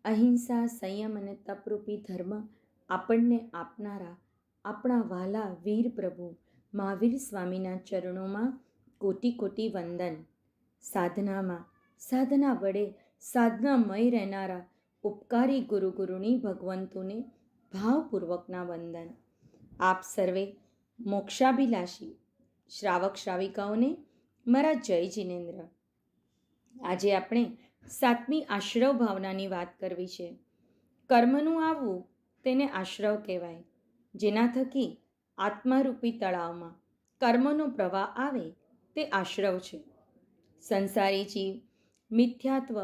અહિંસા, સંયમ અને તપરૂપી ધર્મ આપણને આપનારા આપણા વાલા વીર પ્રભુ મહાવીર સ્વામીના ચરણોમાં કોટી કોટી વંદન. સાધના વડે સાધનામય રહેનારા ઉપકારી ગુરુની ભગવંતોને ભાવપૂર્વકના વંદન. આપ સર્વે મોક્ષાભિલાષી શ્રાવક શ્રાવિકાઓને મારા જય જિનેન્દ્ર. આજે આપણે 7મી આશ્રવ ભાવનાની વાત કરવી છે. કર્મનું આવવું તેને આશ્રવ કહેવાય. જેના થકી આત્મારૂપી તળાવમાં કર્મનો પ્રવાહ આવે તે આશ્રવ છે. સંસારી જીવ મિથ્યાત્વ,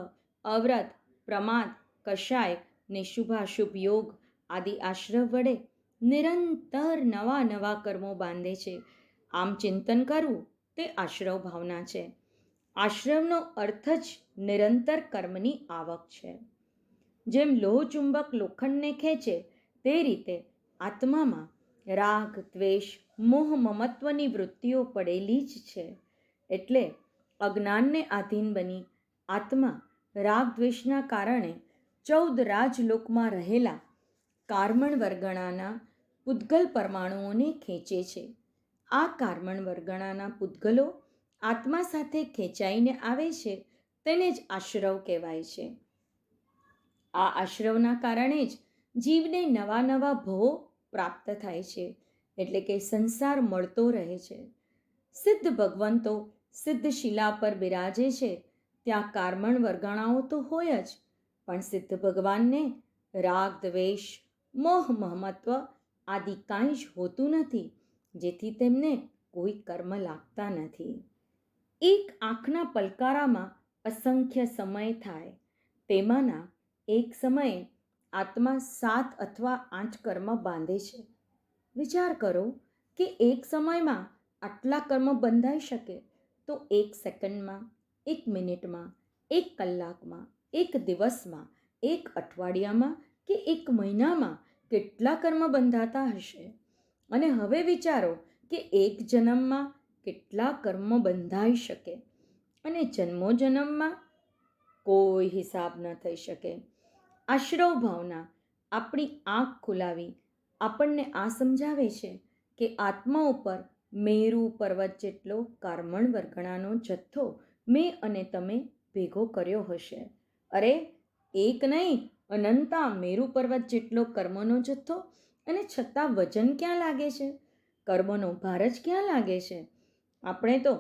અવ્રત, પ્રમાદ, કષાય ને શુભાશુભ યોગ આદિ આશ્રવ વડે નિરંતર નવા નવા કર્મો બાંધે છે. આમ ચિંતન કરવું તે આશ્રવ ભાવના છે. આશ્રવનો અર્થ જ નિરંતર કર્મની આવક છે. જેમ લોહ ચુંબક લોખંડને ખેંચે તે રીતે આત્મામાં રાગ, દ્વેષ, મોહ, મમત્વની વૃત્તિઓ પડેલી જ છે. એટલે અજ્ઞાનને આધીન બની આત્મા રાગ દ્વેષના કારણે 14 રાજલોકમાં રહેલા કાર્મણ વર્ગણાના પૂતગલ પરમાણુઓને ખેંચે છે. આ કાર્મણ વર્ગણાના પૂતગલો આત્મા સાથે ખેંચાઈને આવે છે તેને જ આશ્રવ કહેવાય છે. આ આશ્રવના કારણે જ જીવને નવા નવા ભવો પ્રાપ્ત થાય છે. એટલે કે સંસાર મળતો રહે છે. સિદ્ધ ભગવંતો સિદ્ધ શિલા પર બિરાજે છે ત્યાં કાર્મણ વર્ગણાઓ તો હોય જ, પણ સિદ્ધ ભગવાનને રાગ, દ્વેષ, મોહ, મહમત્વ આદિ કાંઈ જ હોતું નથી, જેથી તેમને કોઈ કર્મ લાગતા નથી. એક આંખના પલકારામાં અસંખ્ય સમય થાય. તેમાંના એક સમયે આત્મા 7 અથવા 8 કર્મ બાંધે છે. વિચાર કરો કે એક સમયમાં આટલા કર્મ બંધાઈ શકે તો 1 સેકન્ડમાં, 1 મિનિટમાં, 1 કલાકમાં, 1 દિવસમાં, 1 અઠવાડિયામાં કે 1 મહિનામાં કેટલા કર્મ બંધાતા હશે? અને હવે વિચારો કે એક જન્મમાં કેટલા કર્મ બંધાઈ શકે, અને જન્મો જન્મમાં કોઈ હિસાબ ન થઈ શકે. આશ્રવ ભાવના આપણી આંખ ખુલાવી આપણને આ સમજાવે છે કે આત્મા ઉપર મેરુ પર્વત જેટલો કાર્મણ વર્ગણાનો જથ્થો મેં અને તમે ભેગો કર્યો હશે. અરે એક નહીં, અનંતા મેરુ પર્વત જેટલો કર્મનો જથ્થો, અને છતાં વજન ક્યાં લાગે છે? કર્મનો ભાર જ ક્યાં લાગે છે? આપણે તો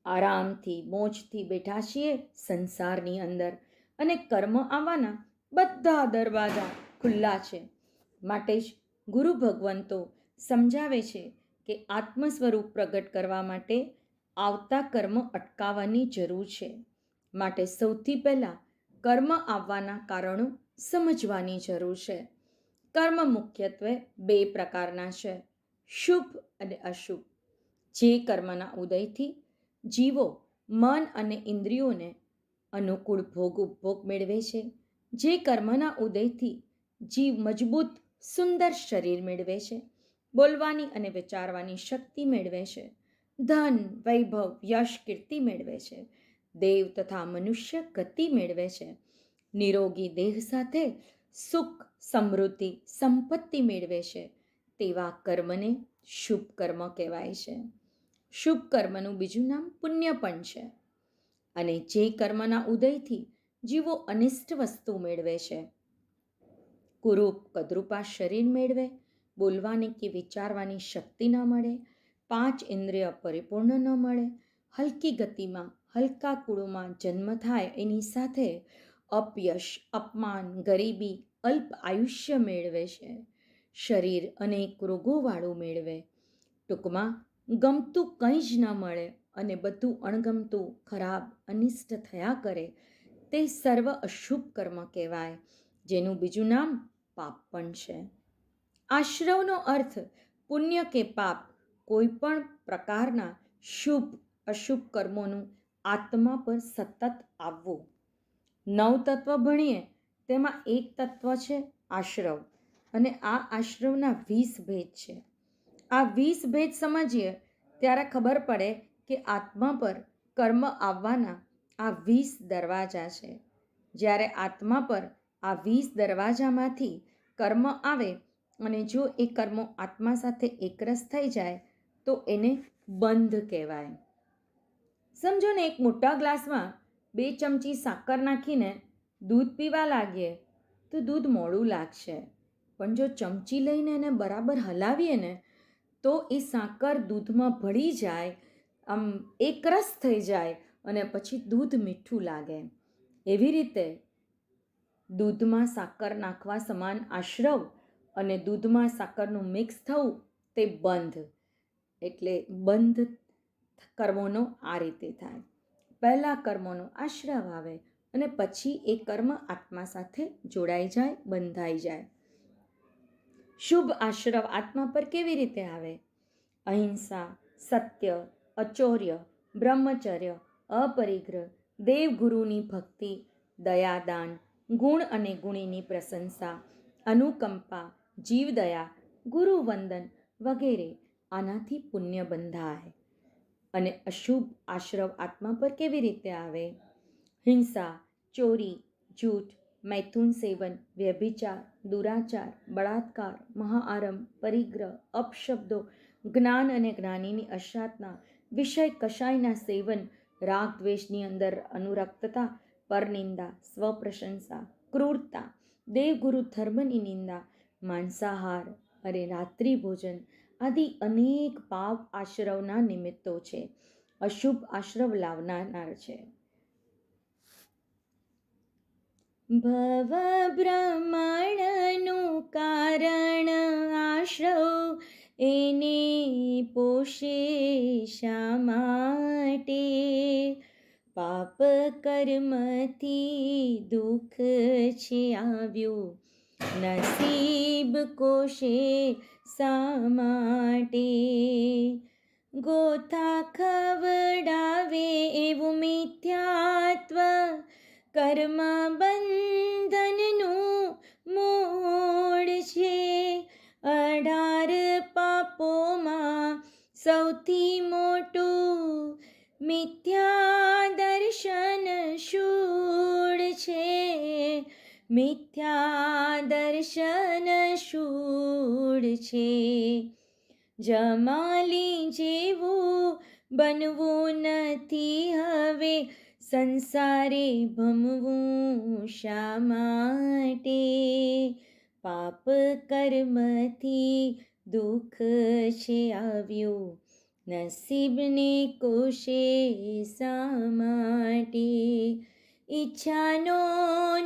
આરામથી મોજથી બેઠા છીએ સંસારની અંદર, અને કર્મ આવવાના બધા દરવાજા ખુલ્લા છે. માટે જ ગુરુ ભગવંતો સમજાવે છે કે આત્મ સ્વરૂપ પ્રગટ કરવા માટે આવતા કર્મ અટકાવવાની જરૂર છે. માટે સૌથી પહેલાં કર્મ આવવાના કારણો સમજવાની જરૂર છે. કર્મ મુખ્યત્વે 2 પ્રકારના છે, શુભ અને અશુભ. જે કર્મના ઉદયથી જીવો મન અને ઇન્દ્રિયોને અનુકૂળ ભોગ ઉપભોગ મેળવે છે, જે કર્મના ઉદયથી જીવ મજબૂત સુંદર શરીર મેળવે છે, બોલવાની અને વિચારવાની શક્તિ મેળવે છે, ધન, વૈભવ, યશ, કીર્તિ મેળવે છે, દેવ તથા મનુષ્ય ગતિ મેળવે છે, નિરોગી દેહ સાથે સુખ, સમૃદ્ધિ, સંપત્તિ મેળવે છે, તેવા કર્મને શુભ કર્મ કહેવાય છે. શુભ કર્મનું બીજું નામ પુણ્ય પણ છે. અને જે કર્મના ઉદયથી જીવો અનિષ્ટ વસ્તુ મેળવે છે, કુરૂપ કદ્રુપા શરીર મેળવે, બોલવાની કે વિચારવાની શક્તિ ન મળે, 5 ઇન્દ્રિય પરિપૂર્ણ ન મળે, હલકી ગતિમાં હલકા કુળોમાં જન્મ થાય, એની સાથે અપયશ, અપમાન, ગરીબી, અલ્પ આયુષ્ય મેળવે છે, શરીર અનેક રોગોવાળું મેળવે, ટૂંકમાં ગમતું કંઈ જ ન મળે અને બધું અણગમતું, ખરાબ, અનિષ્ટ થયા કરે, તે સર્વ અશુભ કર્મ કહેવાય, જેનું બીજું નામ પાપ પણ છે. આશ્રવનો અર્થ પુણ્ય કે પાપ કોઈ પણ પ્રકારના શુભ અશુભ કર્મોનું આત્મા પર સતત આવવું. 9 તત્વ ભણીએ તેમાં એક તત્વ છે આશ્રવ, અને આ આશ્રવના 20 ભેદ છે. આ 20 ભેદ સમજીએ ત્યારે ખબર પડે કે આત્મા પર કર્મ આવવાના આ 20 દરવાજા છે. જ્યારે આત્મા પર આ 20 દરવાજામાંથી કર્મ આવે અને જો એ કર્મો આત્મા સાથે એકરસ થઈ જાય તો એને બંધ કહેવાય. સમજો ને, એક મોટા ગ્લાસમાં 2 ચમચી સાકર નાખીને દૂધ પીવા લાગીએ તો દૂધ મોડું લાગશે, પણ જો ચમચી લઈને એને બરાબર હલાવીએ ને તો એ સાકર દૂધમાં ભળી જાય, આમ એકરસ થઈ જાય અને પછી દૂધ મીઠું લાગે. એવી રીતે દૂધમાં સાકર નાખવા સમાન આશ્રવ અને દૂધમાં સાકરનું મિક્સ થવું તે બંધ. એટલે બંધ કર્મોનો આ રીતે થાય. પહેલાં કર્મોનો આશ્રવ આવે અને પછી એ કર્મ આત્મા સાથે જોડાઈ જાય, બંધાઈ જાય. શુભ આશ્રવ આત્મા પર કેવી રીતે આવે? અહિંસા, સત્ય, અચૌર્ય, બ્રહ્મચર્ય, અપરિગ્રહ, દેવગુરુની ભક્તિ, દયાદાન, ગુણ અને ગુણીની પ્રશંસા, અનુકંપા, જીવદયા, ગુરુવંદન વગેરે આનાથી પુણ્ય બંધાય. અને અશુભ આશ્રવ આત્મા પર કેવી રીતે આવે? હિંસા, ચોરી, જૂઠ, મૈથુન સેવન, વ્યભિચાર, દુરાચાર, બળાત્કાર, મહાઆરંભ, પરિગ્રહ, અપશબ્દો, જ્ઞાન અને જ્ઞાનીની અસાધના, વિષય કષાયના સેવન, રાગ દ્વેષની અંદર અનુરક્તતા, પરનિંદા, સ્વપ્રશંસા, ક્રૂરતા, દેવગુરુ ધર્મની નિંદા, માંસાહાર અને રાત્રિ ભોજન આદિ અનેક પાપ આશ્રવના નિમિત્તો છે, અશુભ આશ્રવ લાવનાર છે. ભવ બ્રહ્માંડનું કારણ આશ્રવ એને પોષે શા માટે? પાપ કર્મથી દુઃખ છે આવ્યું, નસીબ કોશે શા માટે? ગોથા ખવડાવે એવું મિથ્યાત્વ કર્મ બંધનનું મૂળ છે. 18 પાપોમાં સૌથી મોટું મિથ્યા દર્શન શૂળ છે. મિથ્યા દર્શન શૂળ છે. જમાલી જેવું બનવું નથી હવે, સંસારે ભમવું શા માટે? પાપ કર્મથી દુઃખ છે આવ્યું, નસીબને કોશે શા માટે? ઈચ્છાનો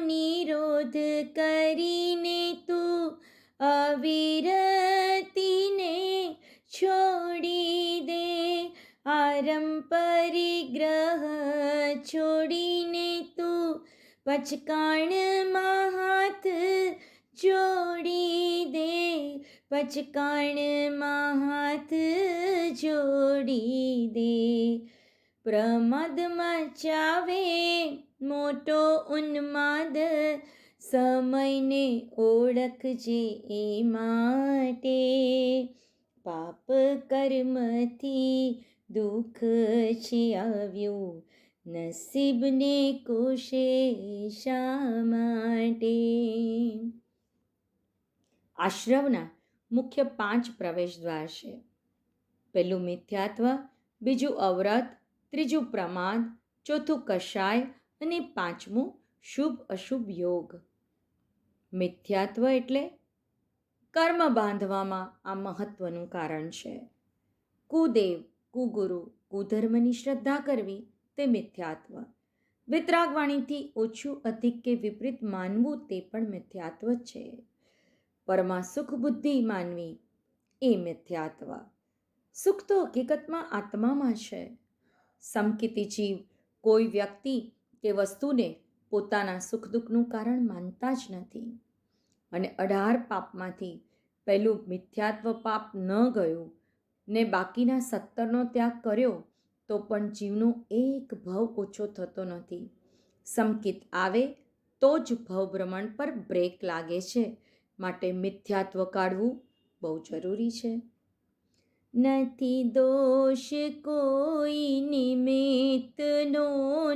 નિરોધ કરીને તું અવિરતીને છોડી દે. આરંભ પરિગ્રહ છોડીને તું પચકાણમાં હાથ જોડી દે. પચકાણમાં હાથ જોડી દે. પ્રમાદ મચાવે મોટો ઉન્માદ, સમયને ઓળખજે એ માટે. પાપ કર્મથી દુઃખ છે આવ્યું, નસીબને કોશે શા માટે? આશ્રવના મુખ્ય 5 પ્રવેશદ્વાર છે. પહેલું મિથ્યાત્વ, બીજું અવરત, ત્રીજું પ્રમાદ, ચોથું કષાય અને પાંચમું શુભ અશુભ યોગ. મિથ્યાત્વ એટલે કર્મ બાંધવામાં આ મહત્વનું કારણ છે. કુદેવ, કુગુરુ, કુધર્મની શ્રદ્ધા કરવી તે મિથ્યાત્વ. વિતરાગવાણીથી ઓછું, અધિક કે વિપરીત માનવું તે પણ મિથ્યાત્વ છે. પરમા સુખ બુદ્ધિ માનવી એ મિથ્યાત્વ. સુખ તો હકીકતમાં આત્મામાં છે. સમકિતી જીવ કોઈ વ્યક્તિ કે વસ્તુને પોતાના સુખ દુઃખનું કારણ માનતા જ નથી. અને 18 પાપમાંથી પહેલું મિથ્યાત્વ પાપ ન ગયું ને બાકીના 17નો ત્યાગ કર્યો તો પણ જીવનો એક ભવ ઓછો થતો નથી. સમકિત આવે તો જ ભવભ્રમણ પર બ્રેક લાગે છે. માટે મિથ્યાત્વ કાઢવું બહુ જરૂરી છે. નથી દોષ કોઈ નિમિત્તનો,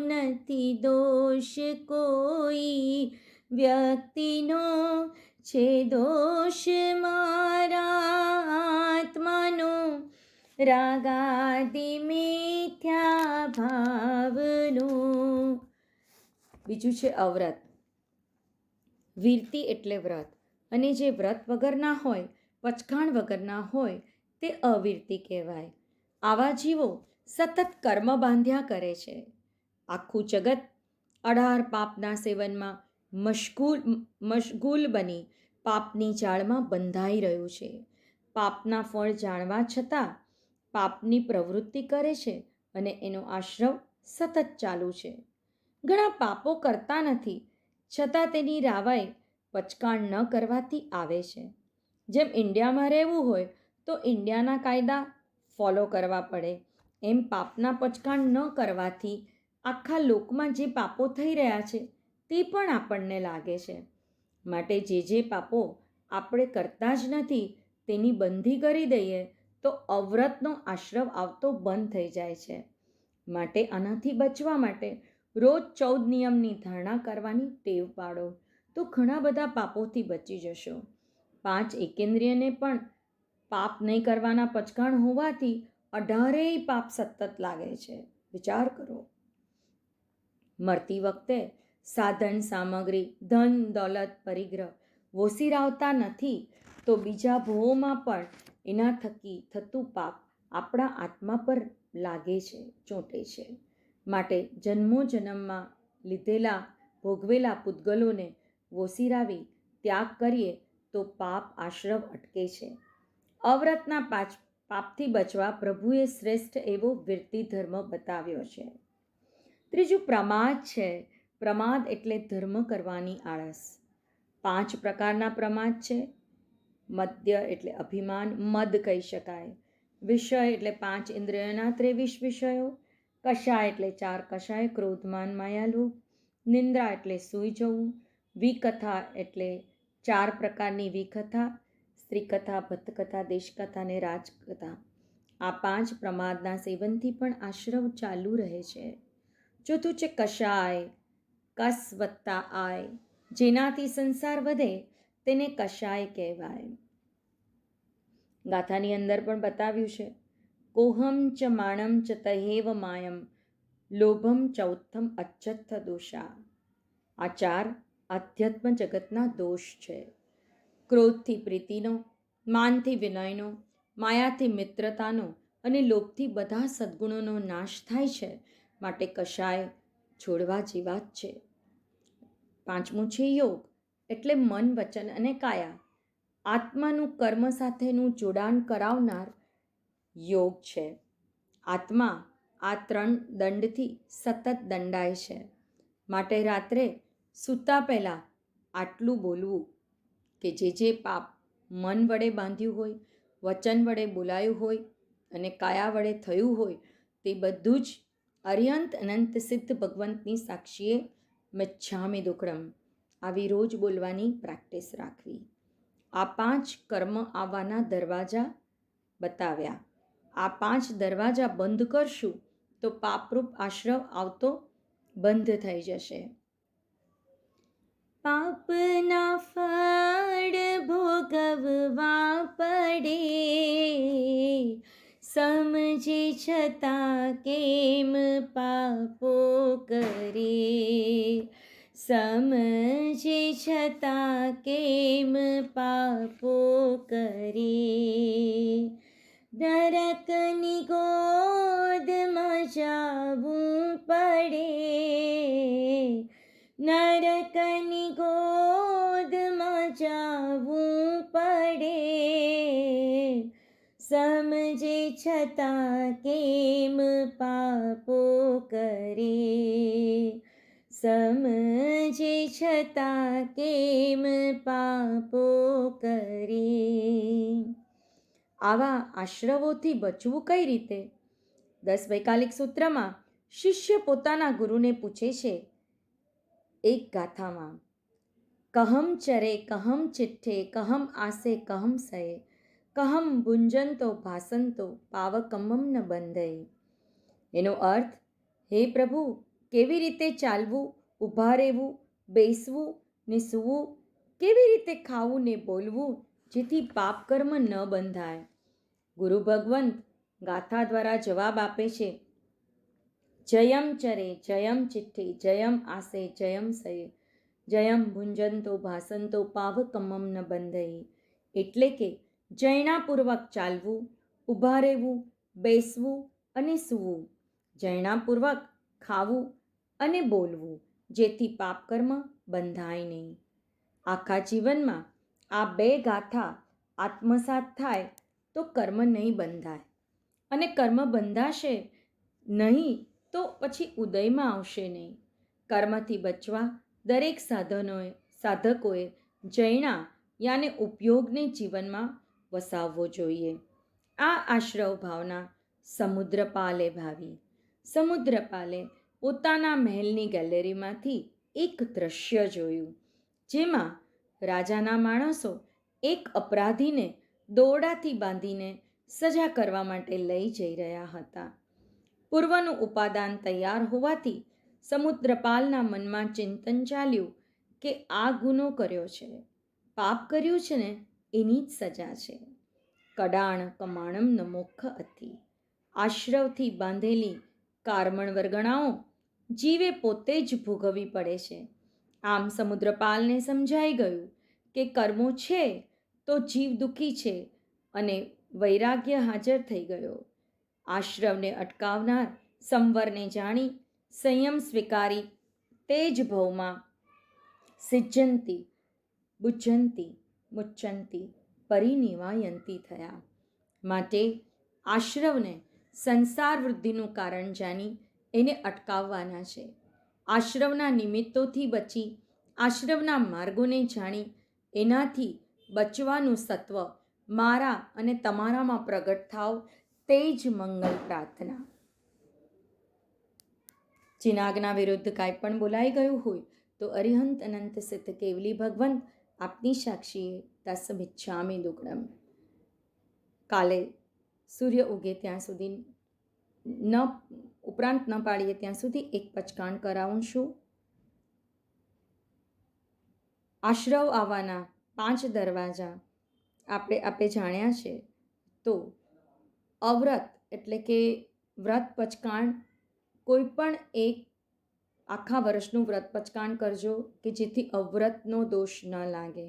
નથી દોષ કોઈ વ્યક્તિનો, છે દોષ મારા આત્માનો, રાગાદિ મિથ્યા ભાવનો. બીજું છે અવ્રત. વીરતી એટલે વ્રત, અને જે વ્રત વગરના હોય, પચકાણ વગરના હોય, તે અવીરતી કહેવાય. આવા જીવો સતત કર્મ બાંધ્યા કરે છે. આખું જગત 18 પાપના સેવનમાં મશગુલ બની પાપની જાળમાં બંધાઈ રહ્યું છે. પાપના ફળ જાણવા છતાં પાપની પ્રવૃત્તિ કરે છે અને એનો આશ્રવ સતત ચાલુ છે. ઘણા પાપો કરતા નથી, છતાં તેની રાવાઈ પચકાણ ન કરવાથી આવે છે. જેમ ઇન્ડિયામાં રહેવું હોય તો ઇન્ડિયાના કાયદા ફોલો કરવા પડે, એમ પાપના પચકાણ ન કરવાથી આખા લોકમાં જે પાપો થઈ રહ્યા છે તે પણ આપણને લાગે છે. માટે જે પાપો આપણે કરતા જ નથી તેની બંધી કરી દઈએ તો અવ્રતનો આશ્રવ આવતો બંધ થઈ જાય છે. માટે આનાથી બચવા માટે રોજ 14 નિયમની ધારણા કરવાની ટેવ પાડો, તો ઘણા બધા પાપોથી બચી જશો. 5 એકેન્દ્રિયને પણ પાપ નહીં કરવાના પચકાણ હોવાથી 18 પાપ સતત લાગે છે. વિચાર કરો. મરતી વખતે સાધન સામગ્રી, ધન દોલત, પરિગ્રહ વોસીરાવતા નથી તો બીજા ભોમાં પણ એના થકી થતું પાપ આપણા આત્મા પર લાગે છે, ચોંટે છે. માટે જન્મો જન્મમાં લીધેલા ભોગવેલા પૂતગલોને વોસીરાવી ત્યાગ કરીએ તો પાપ આશ્રવ અટકે છે. અવ્રતના પાપથી બચવા પ્રભુએ શ્રેષ્ઠ એવો વિરતી ધર્મ બતાવ્યો છે. ત્રીજું પ્રમાદ છે. પ્રમાદ એટલે ધર્મ કરવાની આળસ. 5 પ્રકારના પ્રમાદ છે. મદ્ય એટલે અભિમાન, મદ કહી શકાય. વિષય એટલે 5 ઇન્દ્રિયોના 23 વિષયો. કષાય એટલે 4 કષાય, ક્રોધમાન માયાલોભ. નિંદ્રા એટલે સૂઈ જવું. વિકથા એટલે 4 પ્રકારની વિકથા, સ્ત્રીકથા, ભટ્ટકથા, દેશકથા અને રાજકથા. આ 5 પ્રમાદના સેવનથી પણ આશ્રવ ચાલુ રહે છે. ચોથું છે કષાય. કસ વત્તા આય, જેનાથી સંસાર વધે તેને કષાય કહેવાય. ગાથાની અંદર પણ બતાવ્યું છે, કોહમ ચ માણમ ચ તહેવ માયમ, લોભમ ચૌથમ અચ્છત્થ દોષા. આ 4 આધ્યાત્મ જગતના દોષ છે. ક્રોધથી પ્રીતિનો, માનથી વિનયનો, માયાથી મિત્રતાનો અને લોભથી બધા સદ્ગુણોનો નાશ થાય છે. માટે કષાય છોડવા જેવા જ છે. 5મું છે યોગ, એટલે મન, વચન અને કાયા. આત્માનું કર્મ સાથેનું જોડાણ કરાવનાર યોગ છે. આત્મા આ 3 દંડથી સતત દંડાય છે. માટે રાત્રે સૂતા પહેલાં આટલું બોલવું કે જે પાપ મન વડે બાંધ્યું હોય, વચન વડે બોલાયું હોય અને કાયા વડે થયું હોય તે બધું જ અર્યંત અનંત સિદ્ધ ભગવંતની સાક્ષીએ મિચ્છામિ દુક્કડમ આવી રોજ બોલવાની પ્રેક્ટિસ રાખવી. આ 5 કર્મ આવવાના દરવાજા બતાવ્યા. આ 5 દરવાજા બંધ કરશું તો પાપરૂપ આશ્રવ આવતો બંધ થઈ જશે. પાપના ફળ ભોગવવા પડે, સમજે છતાં કેમ પાપો કરે, સમજે છતાં કેમ પાપો કરે. નરકની ગોદમાં જાવું પડે, નરકની ગોદમાં જાવું પડે, સમજે છતાં કેમ પાપો કરે, સમજે છતાં કેમ પાપો કરે. આવા આશ્રવોથી બચવું કઈ રીતે? 10 વૈકાલિક સૂત્રમાં શિષ્ય પોતાના ગુરુને પૂછે છે એક ગાથામાં, કહમ ચરે કહમ ચિઠ્ઠે કહમ આસે કહમ સયે, કહમ ભુંજંતો ભાસંતો પાવકમમ ન બંધય. એનો અર્થ, હે પ્રભુ, કેવી રીતે ચાલવું, ઊભા રહેવું, બેસવું ને સૂવું, કેવી રીતે ખાવું ને બોલવું, જેથી પાપ કર્મ ન બંધાય. ગુરુ ભગવંત ગાથા દ્વારા જવાબ આપે છે, જયમ ચરે જયમ ચિઠ્ઠે જયમ આસે જયમ સયે જયમ ભુંજંતો ભાસંતો પાવકમમ ન બંધય. એટલે કે જૈણાપૂર્વક ચાલવું, ઊભા રહેવું, બેસવું અને સૂવું, જૈણાપૂર્વક ખાવું અને બોલવું, જેથી પાપકર્મ બંધાય નહીં. આખા જીવનમાં આ બે ગાથા આત્મસાત થાય તો કર્મ નહીં બંધાય, અને કર્મ બંધાશે નહીં તો પછી ઉદયમાં આવશે નહીં. કર્મથી બચવા દરેક સાધકોએ જૈણા યાને ઉપયોગને જીવનમાં વસાવવો જોઈએ. આ આશ્રવ ભાવના સમુદ્રપાલે ભાવી. સમુદ્રપાલે પોતાના મહેલની ગેલેરીમાંથી એક દ્રશ્ય જોયું, જેમાં રાજાના માણસો એક અપરાધીને દોરડાથી બાંધીને સજા કરવા માટે લઈ જઈ રહ્યા હતા. પૂર્વનું ઉપાદાન તૈયાર હોવાથી સમુદ્રપાલના મનમાં ચિંતન ચાલ્યું કે આ ગુનો કર્યો છે, પાપ કર્યું છે ને, એની જ સજા છે. કડાણ કમાણમ ન મોક્ષ અથી. આશ્રવથી બાંધેલી કારમણ વર્ગણાઓ જીવે પોતે જ ભોગવવી પડે છે. આમ સમુદ્રપાલને સમજાઈ ગયું કે કર્મો છે તો જીવ દુઃખી છે, અને વૈરાગ્ય હાજર થઈ ગયો. આશ્રવને અટકાવનાર સંવરને જાણી સંયમ સ્વીકારી તે જ ભવમાં સિજ્જંતી બુજ્જંતી મુચ્ચંતી પરિનિવાયંતી થયા. માટે આશ્રવને સંસાર વૃદ્ધિનું કારણ જાણી એને અટકાવવાના છે. આશ્રવના નિમિત્તોથી બચી આશ્રવના માર્ગોને જાણી એનાથી બચવાનું સત્વ મારા અને તમારામાં પ્રગટ થાવ, તે જ મંગલ પ્રાર્થના. ચિનાગના વિરુદ્ધ કાંઈ પણ બોલાઈ ગયું હોય તો અરિહંત અનંત સિદ્ધ કેવલી ભગવંત આપની સાક્ષીએ તસ્મિચ્છામિ દુગ્ધમ. કાલે સૂર્ય ઉગે ત્યાં સુધી ઉપરાંત ન પાડીએ ત્યાં સુધી એક પચકાણ કરાવું છું. આશ્રવ આવવાના 5 દરવાજા આપણે જાણ્યા છે. તો અવ્રત એટલે કે વ્રત પચકાણ, કોઈ પણ એક આખા વર્ષનું વ્રત પચકાણ કરજો કે જેથી અવ્રતનો દોષ ન લાગે.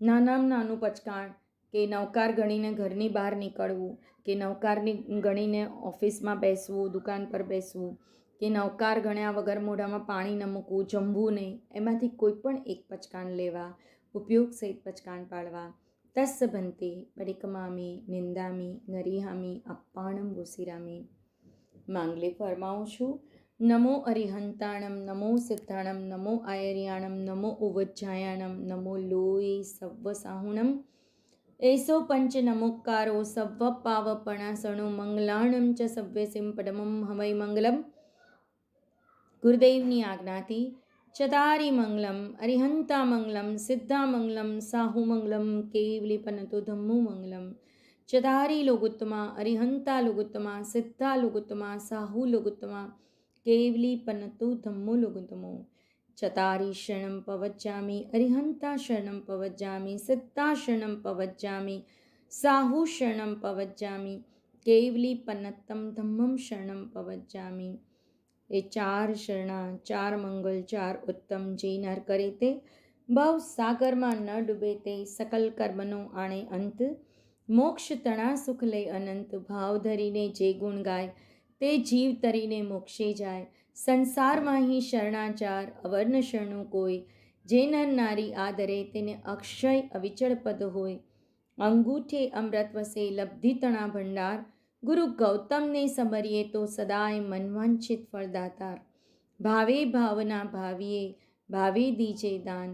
નાનામાં નાનું પચકાણ કે નવકાર ગણીને ઘરની બહાર નીકળવું, કે નવકારની ગણીને ઓફિસમાં બેસવું, દુકાન પર બેસવું, કે નવકાર ગણ્યા વગર મોઢામાં પાણી ન મૂકવું, જમવું નહીં, એમાંથી કોઈ પણ એક પચકાણ લેવા, ઉપયોગ સહિત પચકાણ પાડવા. તસ્સ ભંતે પરિકમામી નિંદામી નરિહામી અપ્પાણમ રુસિરામી. માંગલે ફરમાવું છું, નમો અરિહંતાણમ, નમો સિદ્ધાણમ, નમો આયર્યાણમ, નમો ઉવજ્જાયાણમ, નમો લોય સવ્વસાહુણમ. એસો પંચ નમોકારો સવ્વ પાવપણાસણો મંગલાણમ ચ સવ્યસિમ પડમમ હમય મંગલમ. ગુરુદેવની આજ્ઞાથી ચતારી મંગલમ, અરિહંતા મંગલમ, સિદ્ધા મંગલમ, સાહુ મંગલમ, કેવલી પનતો ધમ્મુ મંગલમ. ચતારી લોગુત્તમા, અરિહંતા લોગુત્તમા, સિદ્ધા લોગુત્તમા, સાહુ લોગુત્તમા, કેવલી પનતો ધમ્મુ લોગુત્તમો. ચતારી શરણમ પવજ્જામિ, અરિહંતા શરણમ પવજ્જામિ, સિદ્ધા શરણમ પવજ્જામિ, સાહુ શરણમ પવજ્જામિ, કેવલી પન્નતમ ધમ્મમ શરણમ પવજ્જામિ. એ 4 શરણા, 4 મંગલ, 4 ઉત્તમ જે નર કરે તે ભવ સાગરમાં ન ડૂબે તે સકલ કર્મનો આણે અંત. મોક્ષ તણા સુખ લઈ અનંત, ભાવ ધરીને જે ગુણ ગાય તે જીવ તરીને મોક્ષે જાય. સંસારમાં અહીં શરણાચાર અવર્ણ શરણું કોઈ, જે નર નારી આદરે તેને અક્ષય અવિચળ પદ હોય. અંગૂઠે અમૃત વસે લબ્ધિ તણા ભંડાર, ગુરુ ગૌતમને સમરીએ તો સદાય મનવાંછિત ફળદાતાર. ભાવે ભાવના ભાવીએ ભાવે દીજે દાન,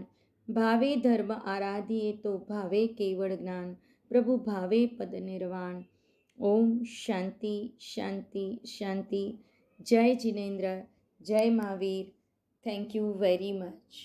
ભાવે ધર્મ આરાધીએ તો ભાવે કેવળ જ્ઞાન. પ્રભુ ભાવે પદ નિર્વાણ. ઓમ શાંતિ શાંતિ શાંતિ. જય જિનેન્દ્ર, જય Mahavir. Thank you very much.